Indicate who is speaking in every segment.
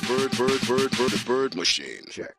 Speaker 1: bird machine. Check.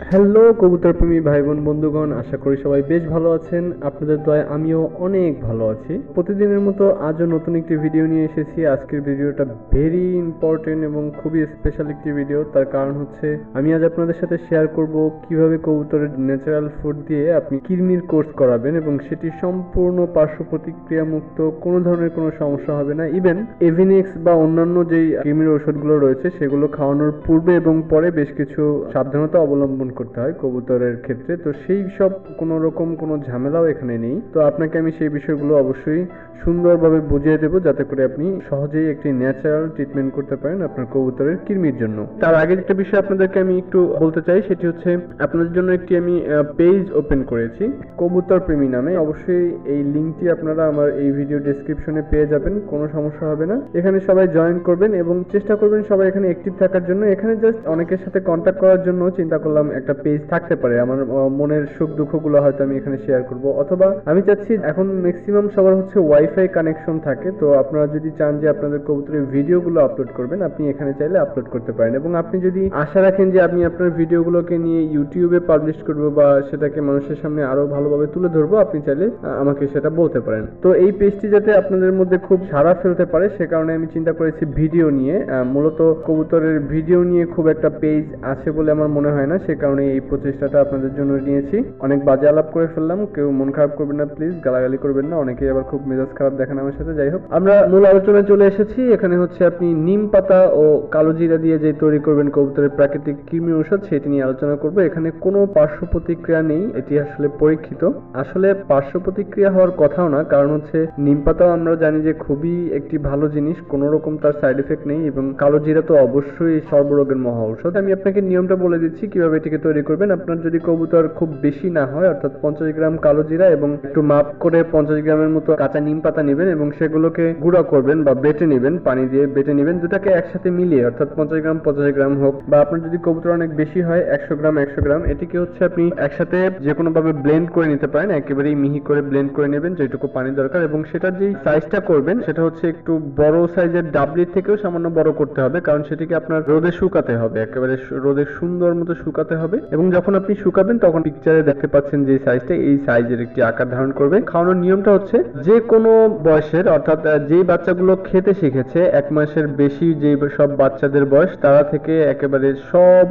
Speaker 2: Hello কবুতর প্রেমী ভাই বোন বন্ধুগণ, আশা করি সবাই বেশ ভালো আছেন। আপনাদের দয়ায় আমিও অনেক ভালো আছি। প্রতিদিনের মতো আজও নতুন একটি ভিডিও নিয়ে এসেছি। আজকের ভিডিওটা ভেরি ইম্পর্টেন্ট এবং খুবই স্পেশাল একটি ভিডিও। তার কারণ হচ্ছে আমি আজ আপনাদের সাথে শেয়ার করব কিভাবে কবুতরের ন্যাচারাল ফুড দিয়ে আপনি কৃমির কোর্স করাবেন এবং সেটি সম্পূর্ণ পার্শ্ব প্রতিক্রিয়া মুক্ত, কোনো ধরনের কোনো সমস্যা হবে না। ইভেন এভিনিক্স বা অন্যান্য যেই কৃমির ওষুধগুলো রয়েছে সেগুলো খাওয়ানোর পূর্বে এবং পরে বেশ কিছু সাবধানতা অবলম্বন করতে হয় কবুতরের ক্ষেত্রে। তো সেই সব কোনো রকম কোনো ঝামেলাও এখানে নেই। তো আপনাকে আমি সেই বিষয়গুলো অবশ্যই সুন্দরভাবে বুঝিয়ে দেবো, যাতে করে আপনি সহজেই একটি ন্যাচারাল ট্রিটমেন্ট করতে পারেন আপনার কবুতরের কৃমির জন্য। তার আগে একটা বিষয় আপনাদেরকে আমি একটু বলতে চাই, সেটি হচ্ছে আপনাদের জন্য একটি আমি পেজ ওপেন করেছি কবুতর প্রেমী নামে। অবশ্যই এই লিঙ্কটি আপনারা আমার এই ভিডিও ডেসক্রিপশনে পেয়ে যাবেন, কোনো সমস্যা হবে না। এখানে সবাই জয়েন করবেন এবং চেষ্টা করবেন সবাই এখানে অ্যাক্টিভ থাকার জন্য। এখানে জাস্ট অনেকের সাথে কন্ট্যাক্ট করার জন্য চিন্তা করলাম একটা পেজ থাকতে পারে, আমার মনের সুখ দুঃখগুলো হয়তো আমি এখানে শেয়ার করব। অথবা আমি চাচ্ছি, এখন ম্যাক্সিমাম সবার হচ্ছে ওয়াইফাই কানেকশন থাকে, তো আপনারা যদি চান যে আপনাদের কবুতরের ভিডিওগুলো আপলোড করবেন, আপনি এখানে চাইলে আপলোড করতে পারেন। এবং আপনি যদি আশা রাখেন যে আমি আপনার ভিডিওগুলোকে নিয়ে ইউটিউবে পাবলিশ করব বা সেটাকে মানুষের সামনে আরো ভালোভাবে তুলে ধরবো, আপনি চাইলে আমাকে সেটা বলতে পারেন। তো এই পেজটি যাতে আপনাদের মধ্যে খুব সাড়া ফেলতে পারে সে কারণে আমি চিন্তা করেছি ভিডিও নিয়ে, মূলত কবুতরের ভিডিও নিয়ে খুব একটা পেজ আছে বলে আমার মনে হয় না, সে কারণে এই প্রচেষ্টাটা আপনাদের জন্য নিয়েছি। অনেক বাজে আলাপ করে ফেললাম, কেউ মন খারাপ করবেন না প্লিজ, গালাগালি করবেন না, অনেকেই আবার খুব মেজাজ খারাপ দেখেন আমার সাথে। যাই হোক, আমরা মূল আলোচনায় চলে এসেছি। এখানে হচ্ছে আপনি নিম পাতা ও কালো জিরা দিয়ে যে তৈরি করবেন কবুতরের প্রাকৃতিক কৃমি ঔষধ, সেটি নিয়ে আলোচনা করব। এখানে কোনো পার্শ্ব প্রতিক্রিয়া নেই, এটি আসলে পরীক্ষিত। আসলে পার্শ্ব প্রতিক্রিয়া হওয়ার কথাও না, কারণ হচ্ছে নিম পাতাও আমরা জানি যে খুবই একটি ভালো জিনিস, কোনো রকম তার সাইড এফেক্ট নেই। এবং কালো জিরা তো অবশ্যই সর্বরোগের মহা ঔষধ। আমি আপনাকে নিয়মটা বলে দিচ্ছি কিভাবে এটিকে তৈরি করবেন। আপনার যদি কবুতর খুব বেশি না হয়, অর্থাৎ 50 গ্রাম কালো জিরা এবং একটু মাপ করে 50 গ্রামের মতো কাঁচা নিম পাতা নেবেন এবং সেগুলোকে গুঁড়া করবেন বা বেটে নেবেন, পানি দিয়ে বেটে নেবেন, দুটাকে একসাথে মিলিয়ে, অর্থাৎ 50 গ্রাম হোক বা আপনার যদি কবুতর অনেক বেশি হয় 100 গ্রাম, এটিকে হচ্ছে আপনি একসাথে যে কোনো ভাবে ব্লেন্ড করে নিতে পারেন, একেবারেই মিহি করে ব্লেন্ড করে নেবেন যেটুকু পানি দরকার। এবং সেটার যেই সাইজটা করবেন সেটা হচ্ছে একটু বড় সাইজের ডাবলির থেকেও সামান্য বড় করতে হবে, কারণ সেটিকে আপনার রোদে শুকাতে হবে, একেবারে রোদে সুন্দর মতো শুকাতে হবে। এবং যখন আপনি শুকাবেন তখন পিকচারে দেখতে পাচ্ছেন যে সাইজটা, এই সাইজের একটি আকার ধারণ করবে। খাওয়ানোর নিয়মটা হচ্ছে যে কোনো বয়সের, অর্থাৎ যেই বাচ্চাগুলো খেতে শিখেছে 1 মাসের বেশি, যে সব বাচ্চাদের বয়স, তারা থেকে একেবারে সব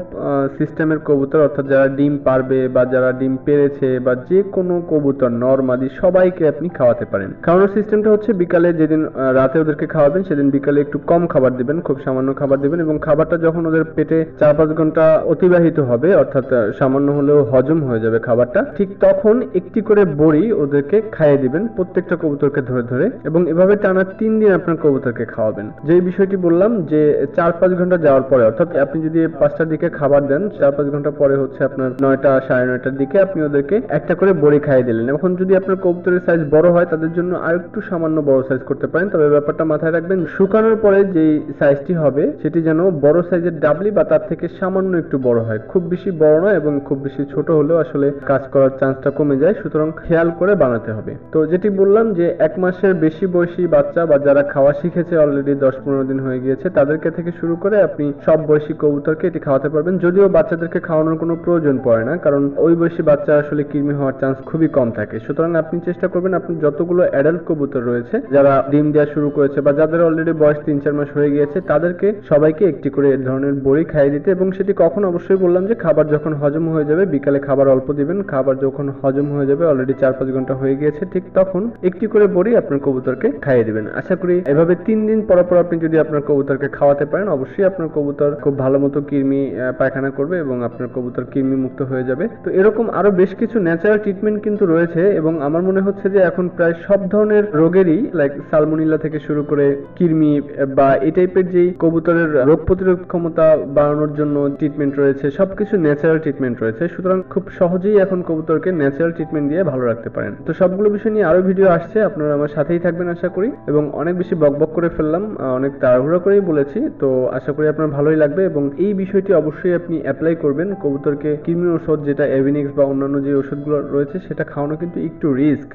Speaker 2: সিস্টেমের কবুতর, অর্থাৎ যারা ডিম পারবে বা যারা ডিম পেরেছে বা যে কোনো কবুতর নরমাদি সবাইকে আপনি খাওয়াতে পারেন। খাওয়ানোর সিস্টেমটা হচ্ছে বিকালে, যেদিন রাতে ওদেরকে খাওয়াবেন সেদিন বিকালে একটু কম খাবার দিবেন, খুব সামান্য খাবার দিবেন। এবং খাবারটা যখন ওদের পেটে 4-5 ঘন্টা অতিবাহিত হবে, অর্থাৎ সামান্য হলেও হজম হয়ে যাবে খাবারটা, ঠিক তখন একটি করে বড়ি ওদেরকে খাইয়ে দিবেন প্রত্যেকটা কবুতরকে ধরে ধরে। এবং এভাবে টানা 3 দিন আপনার কবুতরকে খাওয়াবেন। যে বিষয়টি বললাম যে 4-5 ঘন্টা যাওয়ার পরে, অর্থাৎ আপনি যদি 5টার দিকে খাবার দেন, 4-5 ঘন্টা পরে হচ্ছে আপনার 9টা 9:30টার দিকে আপনি ওদেরকে একটা করে বড়ি খাইয়ে দিলেন। এখন যদি আপনার কবুতরের সাইজ বড় হয় তাদের জন্য আরেকটু সামান্য বড় সাইজ করতে পারেন, তবে ব্যাপারটা মাথায় রাখবেন শুকানোর পরে যে সাইজটি হবে সেটি যেন বড় সাইজের ডাবলি বা তার থেকে সামান্য একটু বড় হয়, খুব বেশি বড় নয় এবং খুব বেশি ছোট হলেও আসলে কাজ করার চান্সটা কমে যায়, সুতরাং খেয়াল করে বানাতে হবে। তো যেটি বললাম যে 1 মাসের বেশি বয়সী বাচ্চা বা যারা খাওয়া শিখেছে অলরেডি 10-15 দিন হয়ে গিয়েছে, তাদেরকে থেকে শুরু করে আপনি সব বয়সী কবুতরকে এটি খাওয়াতে পারবেন। যদিও বাচ্চাদেরকে খাওয়ানোর কোনো প্রয়োজন পড়ে না, কারণ ওই বয়সী বাচ্চা আসলে কৃমি হওয়ার চান্স খুবই কম থাকে। সুতরাং আপনি চেষ্টা করবেন আপনি যতগুলো অ্যাডাল্ট কবুতর রয়েছে যারা ডিম দেওয়া শুরু করেছে বা যাদের অলরেডি বয়স 3-4 মাস হয়ে গিয়েছে, তাদেরকে সবাইকে একটি করে এই ধরনের বড়ি খাইয়ে দিতে। এবং সেটি কখন, অবশ্যই বললাম যে খাবার যখন হজম হয়ে যাবে, বিকালে খাবার অল্প দিবেন, খাবার যখন হজম হয়ে যাবে অলরেডি 4-5 ঘন্টা হয়ে গিয়েছে, ঠিক তখন একটি করে বড়ি আপনার কবুতরকে খাইয়ে দিবেন। আশা করি এভাবে 3 দিন পর পর আপনি যদি আপনার কবুতরকে খাওয়াতে পারেন, অবশ্যই আপনার কবুতর খুব ভালো মতো কৃমি পায়খানা করবে এবং আপনার কবুতর কৃমি মুক্ত হয়ে যাবে। তো এরকম আরো বেশ কিছু ন্যাচারাল ট্রিটমেন্ট কিন্তু রয়েছে এবং আমার মনে হচ্ছে যে এখন প্রায় সব ধরনের রোগেরই, লাইক সালমোনেলা থেকে শুরু করে কৃমি বা এই টাইপের যেই কবুতরের রোগ প্রতিরোধ ক্ষমতা বাড়ানোর জন্য ট্রিটমেন্ট রয়েছে, সবকিছু ন্যাচারাল ন্যাচারাল ট্রিটমেন্ট রয়েছে, সুতরাং খুব সহজেই এখন কবুতরকে ন্যাচারাল ট্রিটমেন্ট দিয়ে ভালো রাখতে পারেন। তো সবগুলো বিষয় নিয়ে আরো ভিডিও আসছে, আপনারা আমার সাথেই থাকবেন আশা করি। এবং অনেক বেশি বকবক করে ফেললাম, অনেক তাড়াহুড়ো করেই বলেছি, তো আশা করি আপনার ভালোই লাগবে। এবং এই বিষয়টি অবশ্যই আপনি অ্যাপ্লাই করবেন। কবুতরকে কৃমি ওষুধ যেটা এভিনিক্স বা অন্যান্য যে ওষুধগুলো রয়েছে সেটা খাওয়ানো কিন্তু একটু রিস্ক।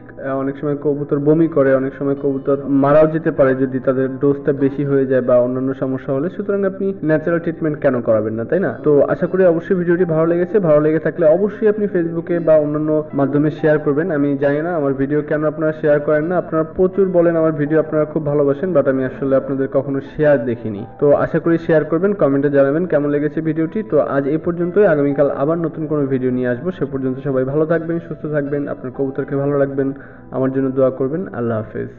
Speaker 2: অনেক সময় কবুতর বমি করে, অনেক সময় কবুতর মারাও যেতে পারে যদি তাদের ডোজটা বেশি হয়ে যায় বা অন্যান্য সমস্যা হলে। সুতরাং আপনি ন্যাচারাল ট্রিটমেন্ট কেন করাবেন না, তাই না? তো আশা করি অবশ্যই ভিডিওটি ভালো লেগেছে। ভালো লেগে থাকলে অবশ্যই আপনি ফেসবুকে বা অন্যান্য মাধ্যমে শেয়ার করবেন। আমি জানি না আমার ভিডিও কেন আপনারা শেয়ার করেন না, আপনারা প্রচুর বলেন আমার ভিডিও আপনারা খুব ভালোবাসেন, বাট আমি আসলে আপনাদের কখনো শেয়ার দেখিনি। তো আশা করি শেয়ার করবেন, কমেন্টে জানাবেন কেমন লেগেছে ভিডিওটি। তো আজ এই পর্যন্তই, আগামীকাল আবার নতুন কোনো ভিডিও নিয়ে আসবো। সে পর্যন্ত সবাই ভালো থাকবেন, সুস্থ থাকবেন, আপনার কবুতরকে ভালো রাখবেন, আমার জন্য দোয়া করবেন। আল্লাহ হাফেজ।